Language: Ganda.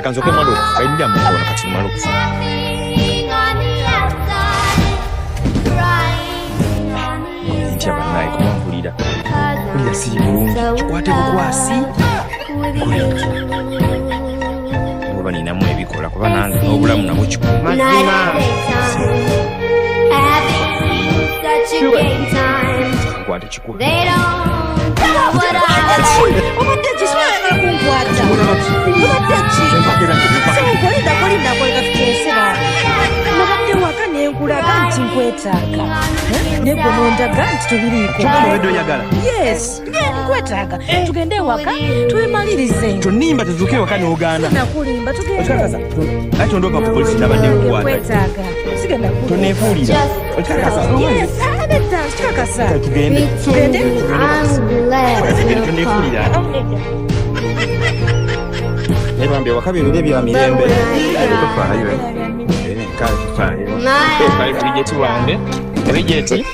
reka nzoke malo baidya mukona kati malo nti abanaye kumambulira kulya si bulungi kikwate bukwasi oba ninamu ebikola kuba nange n'obulamu nabwo kikuma mazima nkwate kikula nkulaga nti nkwetaaga nebwe nondaga nti tubiriiko yes nkwetaaga tugende ewaka tubimalirize tonimba tuzuke ewaka n'ogaana nakulimba tugende ati ondoka ku polisi nabadde nkwetaaga sigenda toneefuulira okikakasa yes abeta kikakasa tugende toneefuulira nebambe ewaka bibiri ebya mirembe tofaayo kale tufaayo Bridget wange Bridget